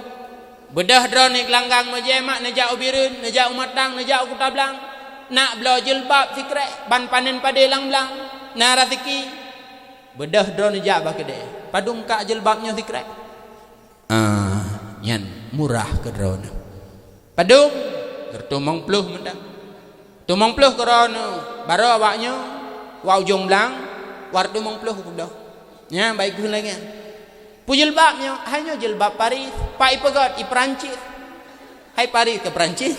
Bedah drone langgang majemak nejak ubirun, nejak umatang, nejak ukutablang. Nak bela jilbab sikrek ban panen pade lang-lang na rezeki bedah drone nejak ba kede padung kak jilbabnya sikrek nyan murah ke drone padung tertumong pluh mendang tumong pluh krana baro awaknya wa ujung blang war tumong pluh kudah nya baik gun lagi pu jilbabnya hanya jilbab Paris pai pegat i Perancis hai Paris ke Perancis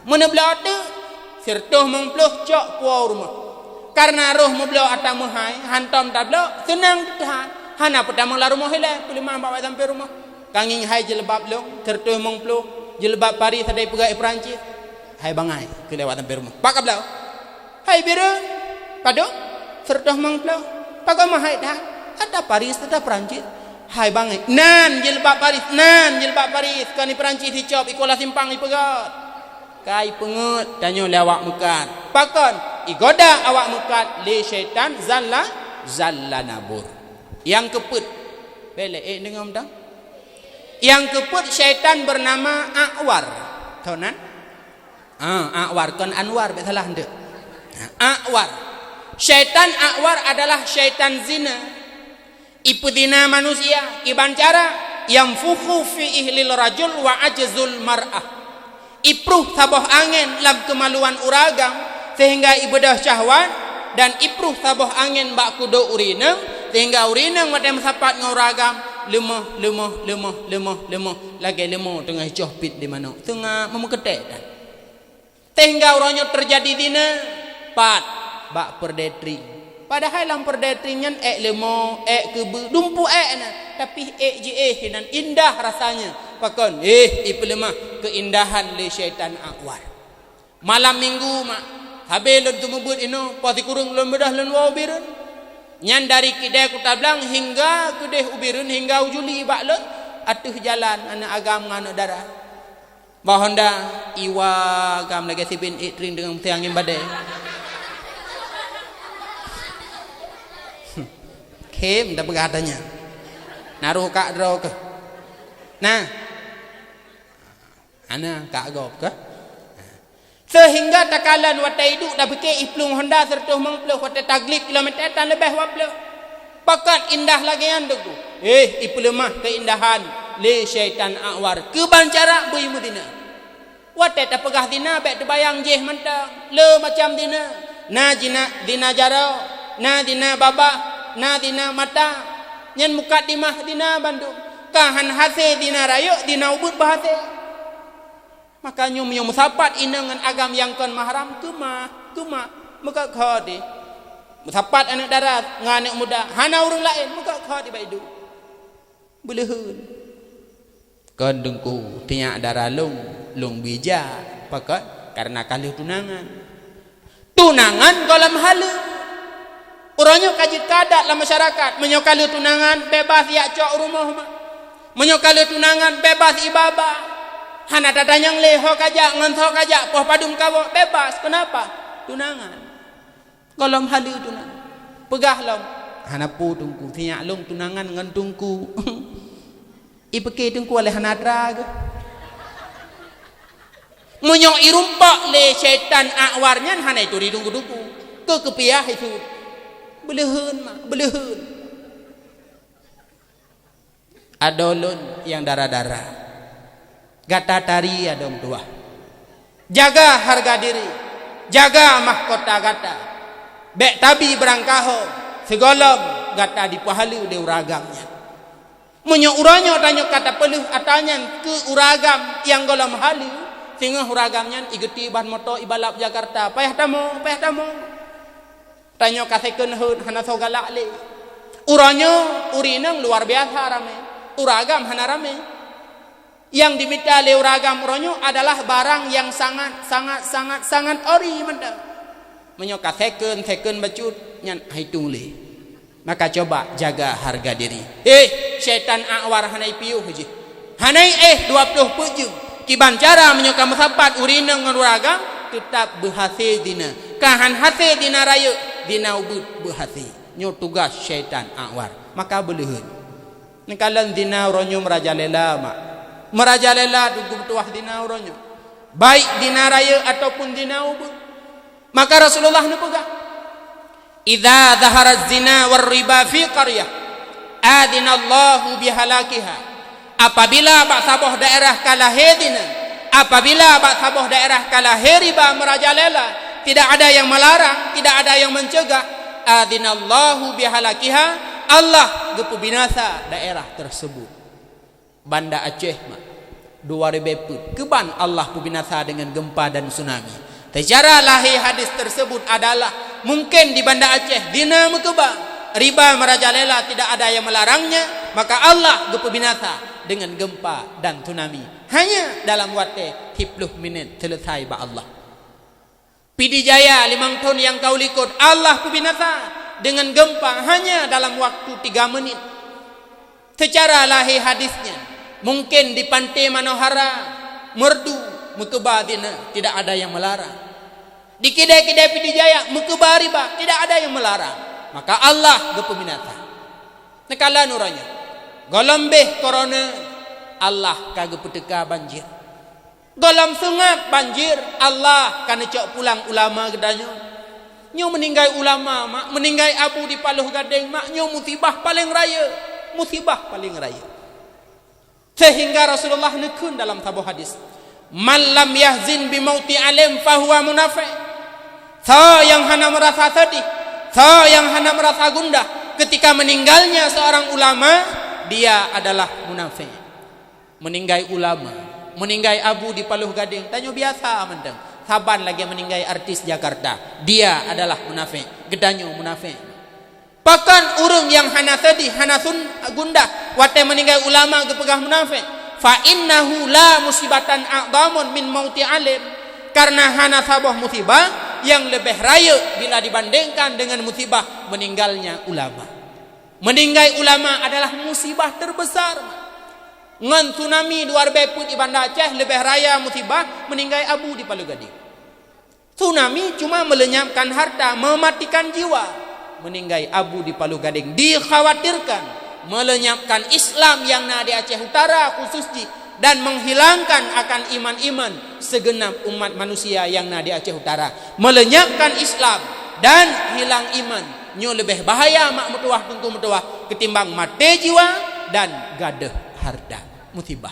mana belada sirtuh mengpluh cok puau rumah karena roh meblo atang mahai hantam tablo senang tahan hana pertama la rumah hele pelima bawa sampai rumah kanging hai jilbab long sirtuh mengpluh jilbab Paris tadai pegai Perancis hai bangai ke lewat sampai rumah pak kablau hai biru padu sirtuh mengpluh pakai mahai dah ada Paris ada Perancis hai bangai nan jilbab Paris kani Perancis dicop ikola simpang dipegat kai pengut tanyo lawak mekat pakon igoda awak mekat le syaitan zalla nabur. Yang keput bele dengar mendang yang keput syaitan bernama A'war tahu nan A'war kon Anwar bet salah ndek A'war syaitan A'war adalah syaitan zina ipu zina manusia iban cara yang fuhu fi ihlil rajul wa ajzul mar'ah ipruh sabah angin lam kemaluan uragam sehingga ibadah syahwat dan ipruh sabah angin bak kudo urineng sehingga urineng macam sapat nguragam lemah lagi lemah tengah johpit di mana tengah memeketek dan sehingga orangnya terjadi dina pat bak perdetri padahal lam perdetringan lemah kebe dumpu na tapi je dan indah rasanya pakon ipu lemah keindahan le syaitan A'war malam minggu mak habelun tumubut ino pati kurung lon bedah lon wa ubirun nyan dari kidai kutablang hingga kedeh ubirun hingga ujuli baklon atuh jalan anak agam ngana darah bahonda iwa gam lagi sipin itring dengan tiangin badai kem dah begatanya naruh kak draw ke nah ana kak gop ke sehingga takalan wata hidup dah fikir iplung Honda serta mengpluh wata taglik kilometer tan lebih wapluh pakat indah lagi yang deku iplung mah keindahan le syaitan A'war kebancara bui mudina wata tak pegah dina bek terbayang jeh mentang le macam dina na dina jarau na dina baba na dina mata nyen mukat dimah dina Bandung kahan hase dina rayo dina ubud bahase. Makanya yang musapat inangan agam yang kon mahram kema muka khadi. Musapat anak darat nganak muda hana urang lain muka khadi baidu. Beleheun. Kon dengku tinya darah long bija pakat karena kalih tunangan golam halu. Orangnya kajit kadat dalam masyarakat menyokali tunangan bebas ya cok rumah menyokali tunangan bebas ibabah hana datanyang leho kajak ngantok kajak poh padum kawak bebas. Kenapa? Tunangan golam halu tunangan pegah long hana pu tungku tinya long tunangan ngan tungku ipeke tungku oleh hana drag menyok irumpak le syaitan akwarnya hana itu ditunggu-tunggu kepiah itu beleheun adolun yang darah-darah gata tari adom tua jaga harga diri jaga mahkota gata bek tabi berangkaho segolom gata dipahalu de uragamnya menyo uranyo tanyo kata peluh atanya ke uragam yang golom halu sehingga uragamnya igeti ban moto ibalap Jakarta payah tamu tanyo kasekeun heun hana sogalak le uranyo urinang luar biasa rame uragam hana rame yang diminta le uragam uranyo adalah barang yang sangat ori menda menyo kasekeun bacut nyan hitung le maka coba jaga harga diri syaitan awar hanai piuh je hanai 20 pujung kiban cara menyo kamusapat urinang ngan uragam tetap berhasil dina kahan hasil dina rayu dina ubud berhasil nyo tugas syaitan awar maka beleheun nikalan dina uronyo merajalela dugum tuah dina uronyo baik dina rayu ataupun dina ubud maka Rasulullah nepegah idza dhahara zina war riba fi qaryah adinallahu bihalakiha apabila bak saboh daerah kalahedina apabila bak saboh daerah kalaheriba merajalela tidak ada yang melarang, tidak ada yang mencegah. Adinallahu bihalakiha, Allah gepu binasa daerah tersebut. Banda Aceh 2000 keban Allah pu binasa dengan gempa dan tsunami. Secara lahir hadis tersebut adalah mungkin di Banda Aceh dina mekeba riba merajalela tidak ada yang melarangnya, maka Allah gepu binasa dengan gempa dan tsunami. Hanya dalam waktu 30 menit selesai ba Allah. Pidi Jaya 5 tahun yang kau likut Allah binasa dengan gempa hanya dalam waktu 3 menit. Secara lahir hadisnya mungkin di Pantai Manohara merdu mekeba dina tidak ada yang melarang. Di kedai-kedai Pidi Jaya mekeba riba tidak ada yang melarang. Maka Allah binasa. Nekala nuranya golembeh corona Allah kagak peteka banjir. Dalam sungai banjir Allah kan cok pulang ulama gedanyo nyo meninggai ulama mak meninggai abu di Paluh Gading mak nyo musibah paling raya sehingga Rasulullah nekun dalam tabuh hadis man lam yahzin bi mauti alim fahuwa munafiq yang hana merasa sedih yang hana merasa gundah ketika meninggalnya seorang ulama dia adalah munafik. Meninggai ulama meninggai abu di Paluh Gading tanyo biasa mendeng saban lagi meninggai artis Jakarta dia adalah munafik gedanyo munafik pakan urang yang hana sedih hana gundah wate meninggai ulama gepegah munafik fa innahu la musibatan a'dhamun min mauti alim karena hana sabah musibah yang lebih raya bila dibandingkan dengan musibah meninggalnya ulama. Meninggai ulama adalah musibah terbesar. Ngan tsunami 2000 di Banda Aceh lebih raya musibah meninggai abu di Paluh Gading. Tsunami cuma melenyapkan harta, mematikan jiwa. Meninggai abu di Paluh Gading dikhawatirkan melenyapkan Islam yang ada di Aceh Utara khususnya dan menghilangkan akan iman-iman segenap umat manusia yang ada di Aceh Utara. Melenyapkan Islam dan hilang iman nyo lebih bahaya mak metuah tunggu metuah ketimbang mati jiwa dan gadah harta. Musibah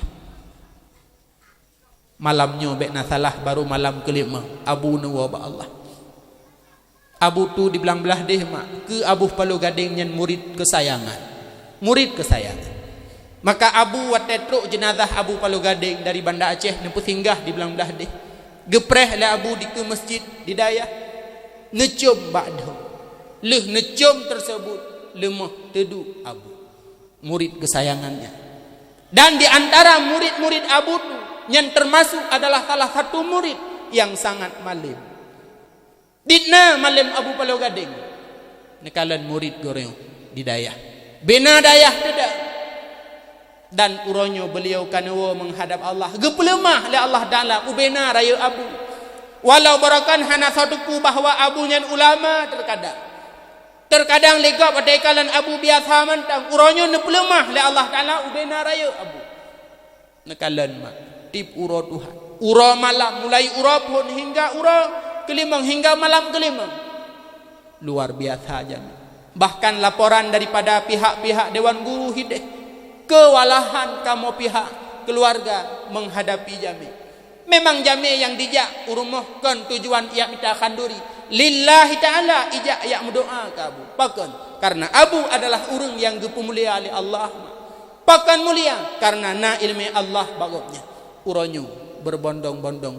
malamnya bek nasalah baru malam kelima abu nawaba Allah abu tu di belang-belah deh mak ke abu Paluh Gading yang murid kesayangan Maka Abu watetruk jenazah Abu Palu Gading dari Banda Aceh nempuh singgah di belang belah deh. Gepreh lah Abu di ke masjid di daya. Necum ba'dahu. Leh necum tersebut lemah teduh Abu, murid kesayangannya. Dan di antara murid-murid Abu tu yang termasuk adalah salah satu murid yang sangat malim. Ditna malim Abu Palu Gading. Nekalan murid goreng di daya. Bina dayah tidak. Dan uronyo beliau kanawa menghadap Allah. Gepelemah oleh Allah Ta'ala ubena raya Abu. Walau barakan hana saduku bahawa Abu nyan ulama terkadang. Terkadang legap adekalan Abu biasa mantang. Uronyo nepelemah oleh Allah Ta'ala ubena raya Abu. Nekalan mak. Tip uro Tuhan. Uro malam. Mulai uro pun hingga uro kelimang. Hingga malam kelimang. Luar biasa aja. Bahkan laporan daripada pihak-pihak Dewan Guru Hidayah. Kewalahan kamu pihak keluarga menghadapi jami. Memang jami yang dijak urumuhkan tujuan ia minta khanduri lillahi ta'ala ijak ia mendoa ke Abu. Pakan karena Abu adalah urang yang gepu mulia oleh Allah. Pakan mulia karena na ilmi Allah bagusnya. Uronyo berbondong-bondong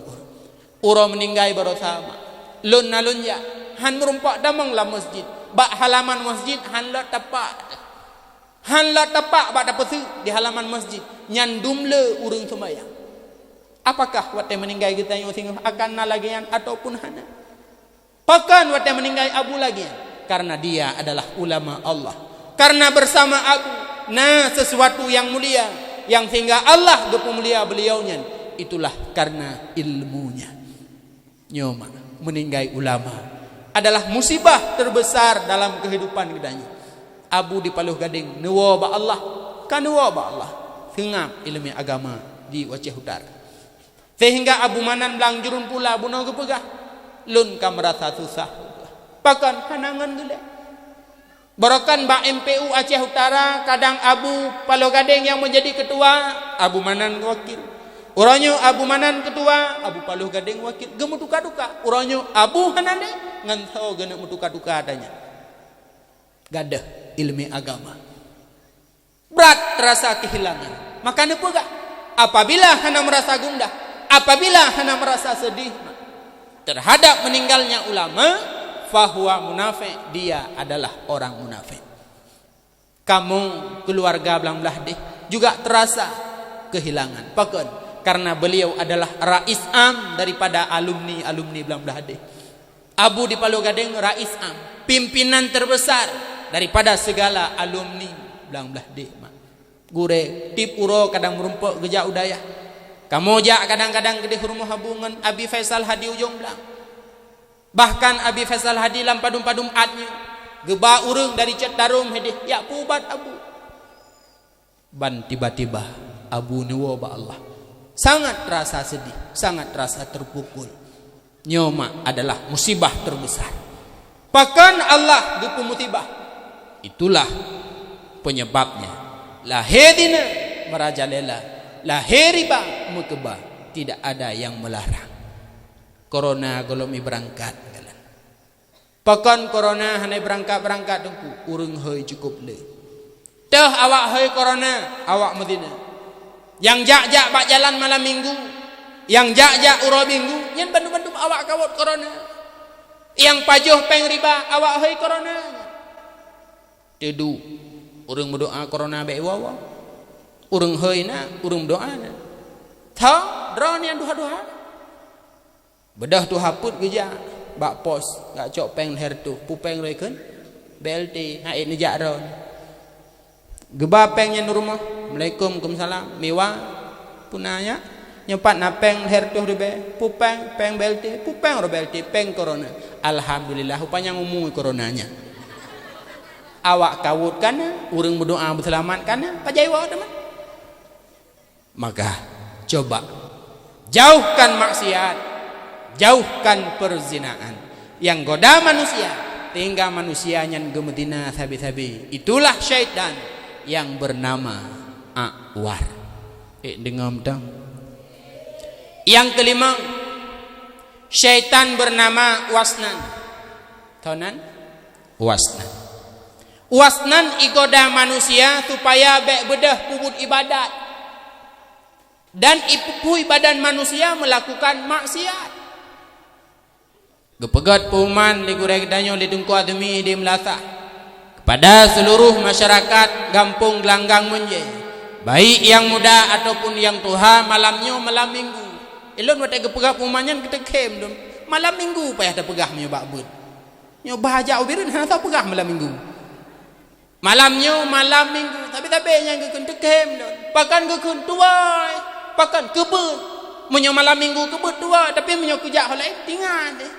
uro meninggai bersama. Lun nalunja han merumpak damang la masjid. Bak halaman masjid han la tepat. Hanlah tapak pada pesu di halaman masjid nyandumle urang sembahyang. Apakah wate meninggal kita yang sing akan nalagian ataupun hana? Pakan wate meninggal Abu lagi karena dia adalah ulama Allah. Karena bersama Abu nah sesuatu yang mulia yang sehingga Allah gepu mulia beliaunya itulah karena ilmunya. Nyoma meninggal ulama adalah musibah terbesar dalam kehidupan kita. Abu di Paluh Gading nuwa ba Allah kan nuwa ba Allah sengap ilmu agama di Aceh Utara sehingga Abu Manan belang jurun pula buno gepegah lun ka merasa susah pakan hanangan gede barakan ba MPU Aceh Utara kadang Abu Paluh Gading yang menjadi ketua Abu Manan wakil uranyo Abu Manan ketua Abu Paluh Gading wakil gemu duka-duka uranyo Abu Hanane ngantau gena mutuka-duka adanya gadah ilmu agama berat terasa kehilangan maka nepegak apabila hana merasa gundah apabila hana merasa sedih terhadap meninggalnya ulama fahuwa munafik dia adalah orang munafik. Kamu keluarga belang belah deh juga terasa kehilangan pakan karena beliau adalah rais am daripada alumni belang belah deh. Abu di Paluh Gading rais am pimpinan terbesar daripada segala alumni belang belah deh mak. Gure tip uro kadang merumpuk gejak udaya. Kamu jak kadang-kadang gede rumah hubungan Abi Faisal Hadi ujung belang. Bahkan Abi Faisal Hadi lam padum-padum adnya geba urang dari Cetarum hede ya pubat Abu. Ban tiba-tiba Abu nuwa ba Allah. Sangat terasa sedih, sangat terasa terpukul. Nyoma adalah musibah terbesar. Pakan Allah gepu musibah. Itulah penyebabnya. Lahirina merajalela, lahiriba mukeba. Tidak ada yang melarang. Corona golomi berangkat. Pakan corona hanai berangkat dengku. Urung hoi cukup le. Dah awak hoi corona, awak medina. Yang jak-jak bak jalan malam minggu, yang jak-jak uro minggu, yang bandum-bandum awak kawat corona. Yang pajuh peng riba, awak hoi corona. Tedu urang berdoa corona bae wawa urang heuina urang doana tau drone yang doa bedah tu haput geja bak pos gak cok peng leher tu pupeng reukeun BLT hae ni jak ron geba peng nya rumah Assalamualaikum salam miwa punanya nyepat napeng leher tu be pupeng peng BLT pupeng ro BLT peng corona alhamdulillah rupanya ngomong coronanya. Awak kawut kana urang berdoa berselamat kana pajaiwa teman. Maka coba jauhkan maksiat, jauhkan perzinaan yang goda manusia hingga manusianya gemetina sabi-sabi. Itulah syaitan yang bernama A'war. Dengar dong. Yang kelima syaitan bernama Wasnan. Tahu nan? Wasnan. Wasnan igoda manusia supaya baik bedah puput ibadat. Dan ipupui badan manusia melakukan maksiat. Gepegat peuman di gurek danyo di tungku ademi di Melasa. Kepada seluruh masyarakat Gampung Gelanggang Munje, baik yang muda ataupun yang tua, malamnya malam minggu. Elon watak gepegat peumannya kita kem dong. Malam minggu payah dah pegah menyobak bud. Nyobah aja ubirin hana tahu pegah malam minggu. Malamnya malam minggu, tapi yang gekun tekem dong. Pakan gekun tuai, pakan kebut. Menyo malam minggu kebut tua, tapi menyo kejak holai tinggal deh.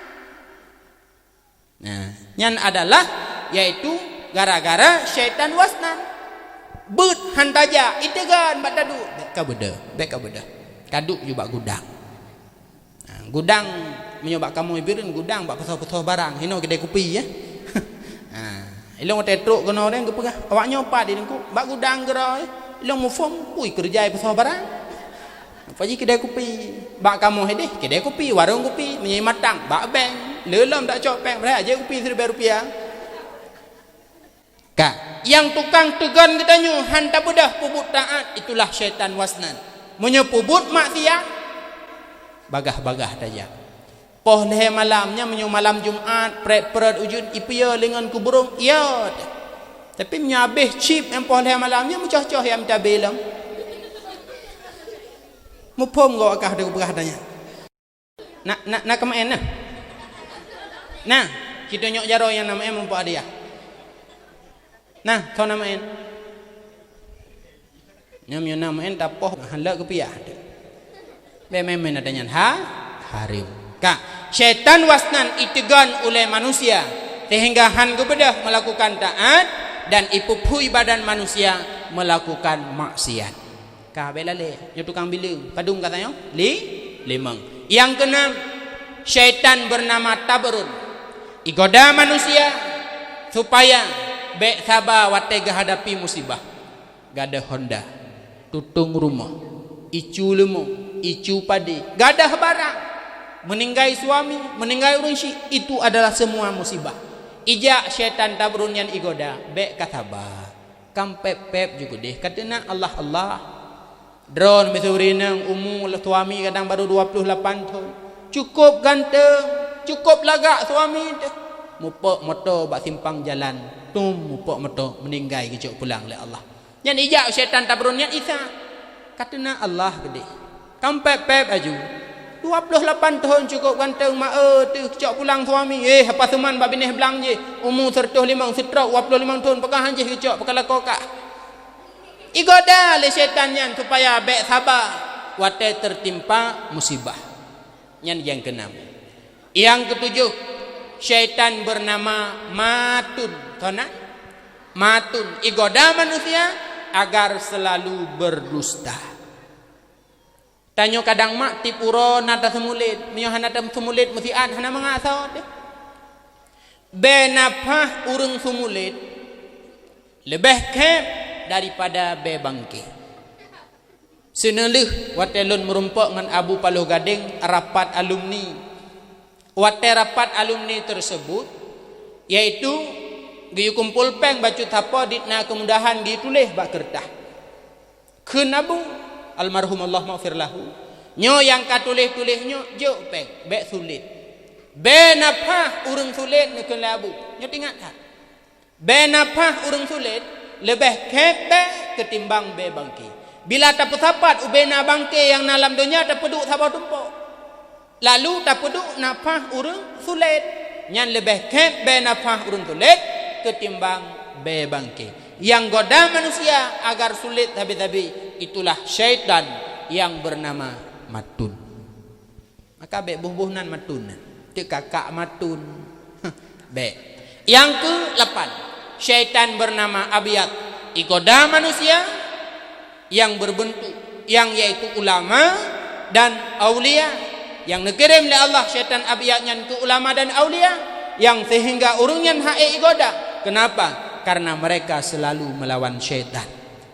Nah, yang adalah yaitu gara-gara syaitan wasnan. But hantaja itegan batadu. Beka beda. Kaduk juga gudang. Nah, gudang menyobak kamu ibirin gudang bak pasal-pasal barang. Hino kedai kopi ya. Nah, ilong tetruk kena orang ke pegah. Awak nyopa di dengku bak gudang gerai. Ilong mu form pui kerja pasal barang. Apa ji kedai kopi. Bak kamu hede kedai kopi, warung kopi, menyai matang, bak bank. Lelam tak copeng berapa aja kopi Rp1,000. Kak, yang tukang tegan katanya hantar bedah puput taat, itulah syaitan wasnan. Menyepubut maksiat bagah-bagah saja. Poh leh malamnya menyo malam Jumaat pret-pret ujud ipia dengan kuburung iya. Tapi menyabih chip yang poh leh malamnya mucah-cah yang minta belang. Mupom kau akah ada berkatanya. Nak kemain nah. Nah, kita nyok jaro yang namanya mempunyai dia. Nah, kau namain. Nyam namain tapoh halak kepiah. Bememen adanya harim. Kak, syaitan wasnan itegan oleh manusia sehingga han kebedah melakukan taat dan ipupui badan manusia melakukan maksiat. Kak belale, yo tukang biling, padung katanya, limang. Yang keenam, syaitan bernama Tabrun. Igoda manusia supaya baik sabar watega hadapi musibah. Gadah Honda, tutung rumah, icu lemo, icu padi, gadah barang, meninggai suami, meninggai urunsi, itu adalah semua musibah. Ijak syaitan Tabrun yang igoda, baik sabar. Kampep juga deh. Katanya Allah. Drone mesurinang umur suami kadang baru 28 tahun. Cukup ganteng, cukup lagak suami dah. Mupok motor bak simpang jalan. Mupok motor meninggai kecok pulang oleh Allah. Yang ijak syaitan Tabrun yang Isa. Katanya Allah gede. Kampep aju. 28 tahun cukup ganteng mak tu kecok pulang suami. Apa teman bak binih belang je. Umur 105 setrok 25 tahun pegang je kecok pekala kokak. Igoda le syaitan yang supaya baik sabar wate tertimpa musibah. Yang keenam. Yang ketujuh, syaitan bernama Matun. Tona? Matun igoda manusia agar selalu berdusta. Tanyo kadang mak tipuro nada semulit, menyohan nada semulit musian hana mengasau deh. Benapah urung semulit lebih kep daripada bebangke. Senelih watelun merumpok dengan Abu Paluh Gading rapat alumni. Wate rapat alumni tersebut yaitu giyu kumpul peng bacu tapa ditna kemudahan ditulis bak kertas. Kenabu almarhum Allah maghfir lahu. Nyo yang katulis-tulis nyo jo peng bek sulit. Benapah urang sulit ne kelabu. Nyo ingat tak? Benapah urang sulit lebih kepek ketimbang be bangke. Bila tak pesapat ubena bangke yang dalam dunia tak peduk sabar tumpuk. Lalu tak peduk napah urang sulit. Yang lebih kep be napah urang sulit ketimbang be bangke. Yang goda manusia agar sulit habis-habis itulah syaitan yang bernama Matun. Maka be buh-buhnan Matun. Tik kakak Matun. Be. Yang ke-8, syaitan bernama Abiyat. Igoda manusia yang berbentuk yang yaitu ulama dan aulia yang dikirim oleh Allah. Syaitan abiyatnya ke ulama dan aulia yang sehingga urungnya hae igoda. Kenapa? Karena mereka selalu melawan syaitan.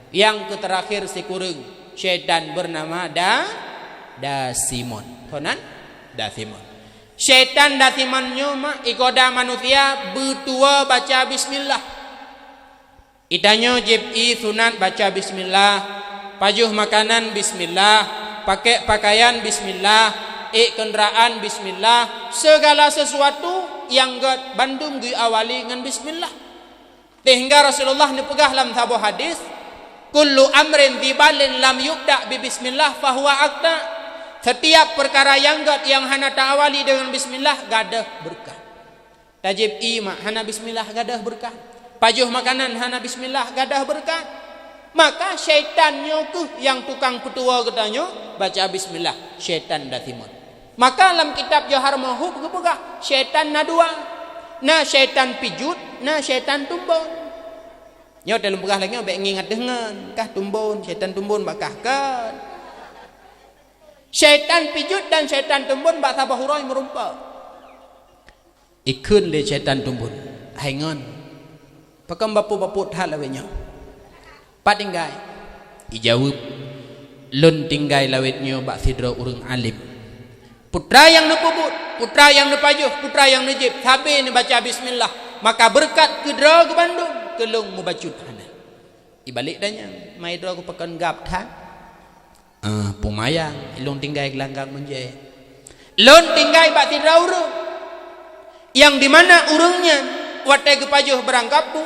Yang terakhir sekurang syaitan bernama Dasimon. Tonan Dasimon. Syaitan Dasimon nyoma igoda manusia betua baca bismillah. Itanyo jib'i sunat baca bismillah, pajuh makanan bismillah, pakai pakaian bismillah, kenderaan bismillah, segala sesuatu yang bandung diawali dengan bismillah. Sehingga Rasulullah dipegah dalam sebuah hadis, kullu amrin dibalin lam yubda bi bismillah fahuwa aqta. Setiap perkara yang hana ta'awali dengan bismillah gadah berkah. Tajib mak hana bismillah gadah berkah. Pajuh makanan hana bismillah gadah berkah. Maka syaitannya tuh yang tukang petua katanya baca bismillah, syaitan dah timur. Maka dalam kitab Johar Mahub kepegah syaitan na dua, na syaitan pijut, na syaitan tumbon. Nyo dalam pegah lagi baik ngingat dengan kah tumbon, syaitan tumbon bakah kan. Syaitan pijut dan syaitan tumbon bak sabah hurai merumpa. Ikun le syaitan tumbon. Hangon. Pakam bapu-bapu hal lawetnya. Pak tinggai. Ijawab. Lun tinggai lawetnya bak sidra urang alim. Putra yang nepubut, putra yang nepajuh, putra yang nejib. Sabi ni baca bismillah. Maka berkat kedra ke Bandung. Kelung mubacut hana. Ibalik danya. Mai dra ku pakan gap thang. Pumayang. Lun tinggai gelanggang menje. Lun tinggai bak sidra urang. Yang di mana urangnya watai gepajuh berangkapu,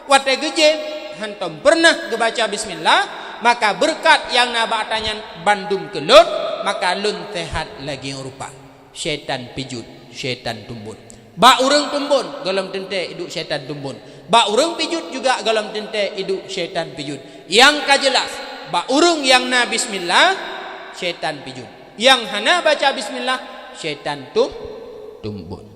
watai gejen, hantam pernah gebaca bismillah, maka berkat yang nabatanya bandung ke lun, maka lun sehat lagi yang rupa. Syaitan pijut, syaitan tumbun. Ba urang tumbun, galam tente hidup syaitan tumbun. Ba urang pijut juga galam tente hidup syaitan pijut. Yang kajelas, ba urang yang na bismillah, syaitan pijut. Yang hana baca bismillah, syaitan tumbun.